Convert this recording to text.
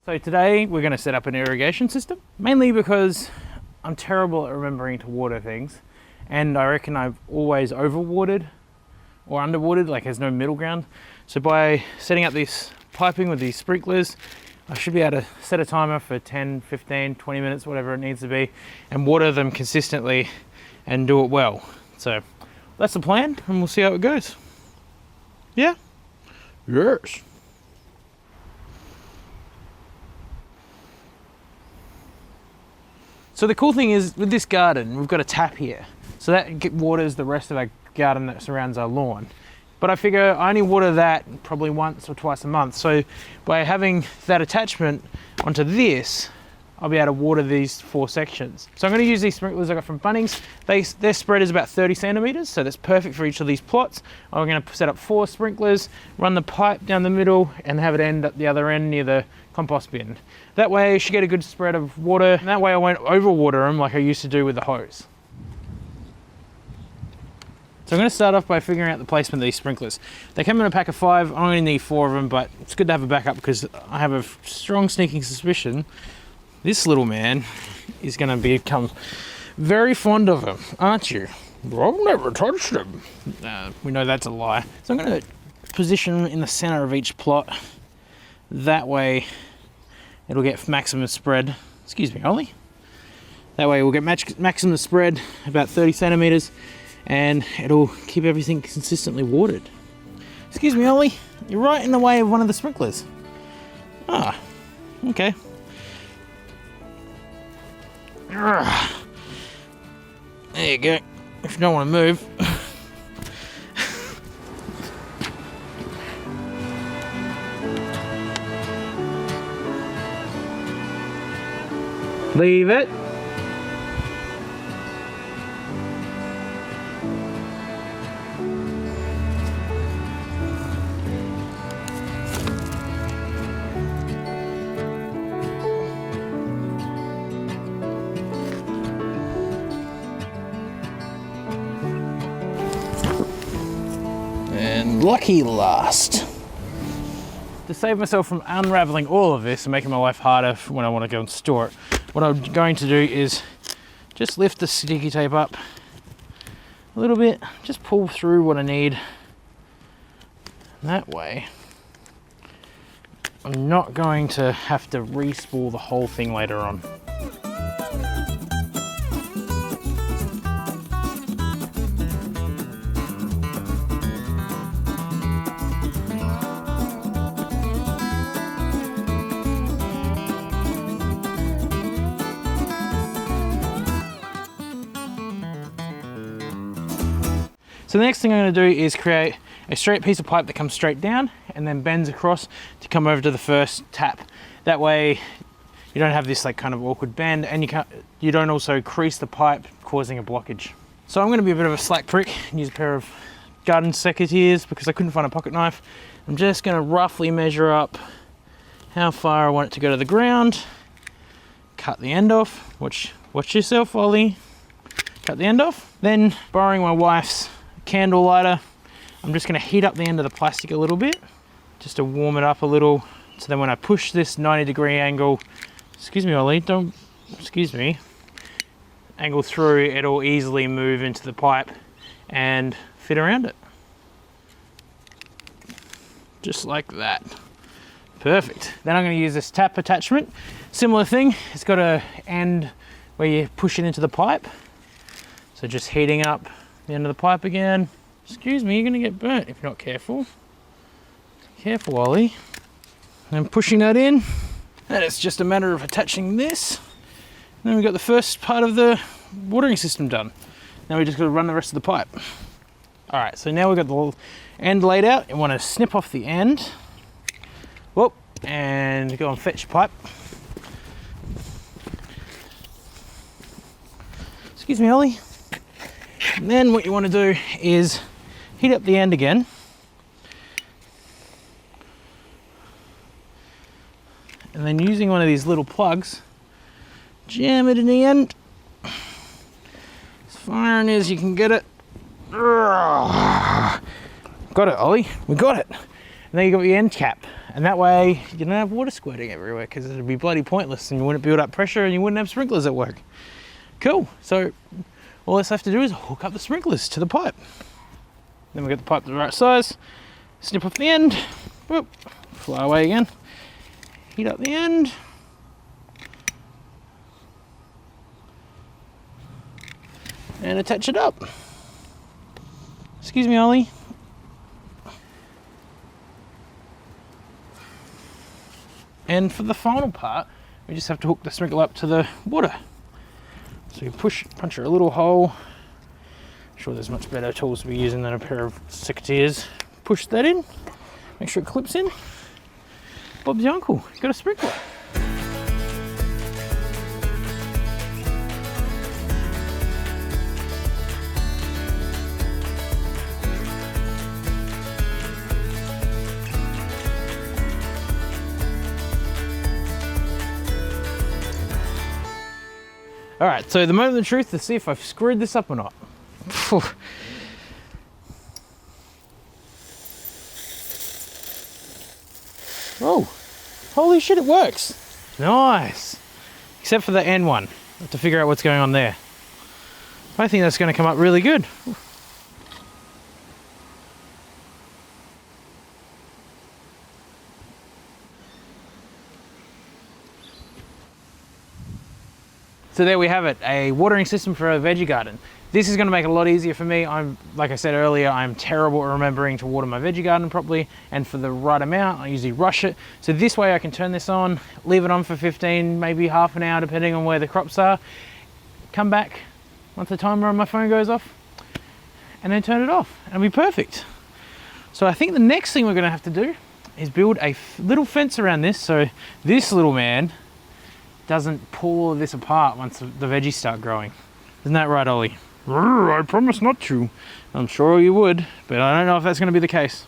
So today we're going to set up an irrigation system, mainly because I'm terrible at remembering to water things, and I reckon I've always overwatered or underwatered, like there's no middle ground. So by setting up this piping with these sprinklers, I should be able to set a timer for 10, 15, 20 minutes, whatever it needs to be, and water them consistently and do it well. So that's the plan, and we'll see how it goes. Yeah? Yes. So the cool thing is with this garden, we've got a tap here. So that waters the rest of our garden that surrounds our lawn. But I figure I only water that probably once or twice a month. So by having that attachment onto this, I'll be able to water these 4 sections. So I'm going to use these sprinklers I got from Bunnings. Their spread is about 30 centimeters, so that's perfect for each of these plots. I'm going to set up 4 sprinklers, run the pipe down the middle, and have it end at the other end near the compost bin. That way I should get a good spread of water, and that way I won't overwater them like I used to do with the hose. So I'm going to start off by figuring out the placement of these sprinklers. They come in a pack of 5, I only need 4 of them, but it's good to have a backup because I have a strong sneaking suspicion this little man is going to become very fond of them, aren't you? I've never touched them. We know that's a lie. So I'm going to position in the center of each plot. That way it'll get maximum spread. Excuse me, Ollie. That way we'll get maximum spread, about 30 centimeters, and it'll keep everything consistently watered. Excuse me, Ollie. You're right in the way of one of the sprinklers. Ah, okay. There you go, if you don't want to move. Leave it. And lucky last. To save myself from unraveling all of this and making my life harder when I want to go and store it, what I'm going to do is just lift the sticky tape up a little bit, just pull through what I need. That way, I'm not going to have to re-spool the whole thing later on. So the next thing I'm going to do is create a straight piece of pipe that comes straight down and then bends across to come over to the first tap. That way you don't have this like kind of awkward bend, and you don't also crease the pipe causing a blockage. So I'm going to be a bit of a slack prick and use a pair of garden secateurs because I couldn't find a pocket knife. I'm just going to roughly measure up how far I want it to go to the ground, cut the end off. Watch yourself, Ollie. Cut the end off. Then, borrowing my wife's candle lighter, I'm just going to heat up the end of the plastic a little bit just to warm it up a little, so then when I push this 90-degree angle, excuse me Ollie, don't, excuse me, angle through, it'll easily move into the pipe and fit around it. Just like that. Perfect. Then I'm going to use this tap attachment. Similar thing, it's got an end where you push it into the pipe. So just heating up the end of the pipe again. Excuse me, you're going to get burnt if you're not careful. Careful, Ollie. And pushing that in. And it's just a matter of attaching this. And then we've got the first part of the watering system done. Now we just got to run the rest of the pipe. All right, so now we've got the end laid out. You want to snip off the end. Whoop, and go and fetch your pipe. Excuse me, Ollie. And then what you want to do is heat up the end again. And then using one of these little plugs, jam it in the end. As far in as you can get it. Got it, Ollie. We got it. And then you got the end cap. And that way you don't have water squirting everywhere, because it'd be bloody pointless and you wouldn't build up pressure and you wouldn't have sprinklers at work. Cool, so all that's left to do is hook up the sprinklers to the pipe. Then we get the pipe the right size, snip off the end, whoop, fly away again, heat up the end, and attach it up. Excuse me, Ollie. And for the final part, we just have to hook the sprinkler up to the water. So you punch a little hole. I'm sure there's much better tools to be using than a pair of secateurs. Push that in, make sure it clips in. Bob's your uncle, you've got a sprinkler. All right, so the moment of the truth to see if I've screwed this up or not. Oh, holy shit, it works. Nice. Except for the end one. I have to figure out what's going on there. I think that's gonna come up really good. So there we have it, a watering system for a veggie garden. This is going to make it a lot easier for me. Like I said earlier, I'm terrible at remembering to water my veggie garden properly, and for the right amount, I usually rush it. So this way I can turn this on, leave it on for 15, maybe half an hour, depending on where the crops are, come back once the timer on my phone goes off, and then turn it off, and it'll be perfect. So I think the next thing we're going to have to do is build a little fence around this, so this little man doesn't pull all of this apart once the veggies start growing. Isn't that right, Ollie? I promise not to. I'm sure you would, but I don't know if that's going to be the case.